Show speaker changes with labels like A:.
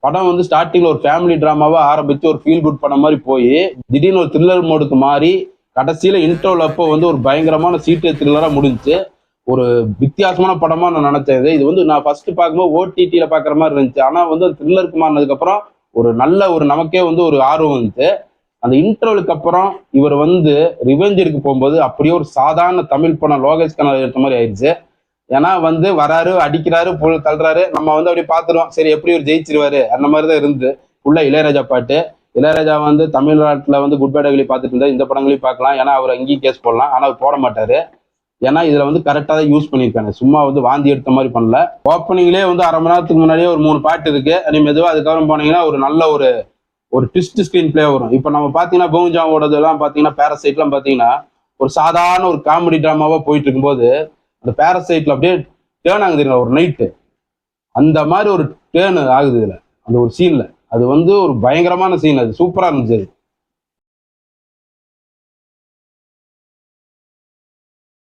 A: படம் வந்து ஸ்டார்டிங்ல ஒரு ஃபேமிலி டிராமாவா ஆரம்பிச்சு ஒரு ஃபீல் குட் படம் மாதிரி போய் திடீர்னு ஒரு த்ரில்லர் மோடுக்கு மாறி கடைசியில இன்ட்ரோல அப்போ வந்து ஒரு பயங்கரமான சீட்டு த்ரில்லரா முடிஞ்சு ஒரு வித்தியாசமான படமா நான் நினைச்சது. இது வந்து நான் ஃபர்ஸ்ட் பார்க்கும்போது ஓடிடியில பாக்குற மாதிரி இருந்துச்சு. ஆனா வந்து த்ரில்லருக்கு மாறினதுக்கு அப்புறம் ஒரு நல்ல ஒரு நமக்கே வந்து ஒரு ஆர்வம் வந்துச்சு. அந்த இன்ட்ரோலுக்கு அப்புறம் இவர் வந்து ரிவெஞ்ச் எடுக்க போகும்போது அப்படியே ஒரு சாதாரண தமிழ் படம் லோகேஷ் கனகராஜ் எடுத்த மாதிரி ஆயிடுச்சு. ஏன்னா வந்து வராரு, அடிக்கிறாரு, தள்ளுறாரு, நம்ம வந்து அப்படியே பார்த்துருவோம், சரி எப்படி ஒரு ஜெயிச்சிருவாரு அந்த மாதிரிதான் இருந்து உள்ள இளையராஜா பாட்டு. இளையராஜா வந்து தமிழ்நாட்டுல வந்து குட் பை டக்லி பார்த்துட்டு இருந்தா இந்த படங்களையும் பார்க்கலாம், ஏன்னா அவர் அங்கேயும் கேஸ் போடலாம், ஆனா அவர் போட மாட்டாரு. ஏன்னா இதுல வந்து கரெக்டா தான் யூஸ் பண்ணியிருக்காங்க, சும்மா வந்து வாந்தி எடுத்த மாதிரி பண்ணல. ஓப்பனிங்லேயே வந்து அரை மணி நேரத்துக்கு முன்னாடியே ஒரு 3 பாட்டு இருக்கு. நீ மெதுவா அதுக்கப்புறம் போனீங்கன்னா ஒரு நல்ல ஒரு ஒரு ட்விஸ்ட் ஸ்கிரீன் பிளே வரும். இப்ப நம்ம பாத்தீங்கன்னா பூஞ்சாவோடது எல்லாம் பாத்தீங்கன்னா பேரசைட் எல்லாம் பாத்தீங்கன்னா ஒரு சாதாரண ஒரு காமெடி டிராமாவா போயிட்டு இருக்கும்போது அந்த பேரசைட்ல அப்படியே டேர்ன் ஆகுது ஒரு நைட்டு, அந்த மாதிரி ஒரு டேர்ன் ஆகுது இதுல அந்த ஒரு சீன்ல. அது வந்து ஒரு பயங்கரமான சீன், அது சூப்பரா இருந்துச்சு.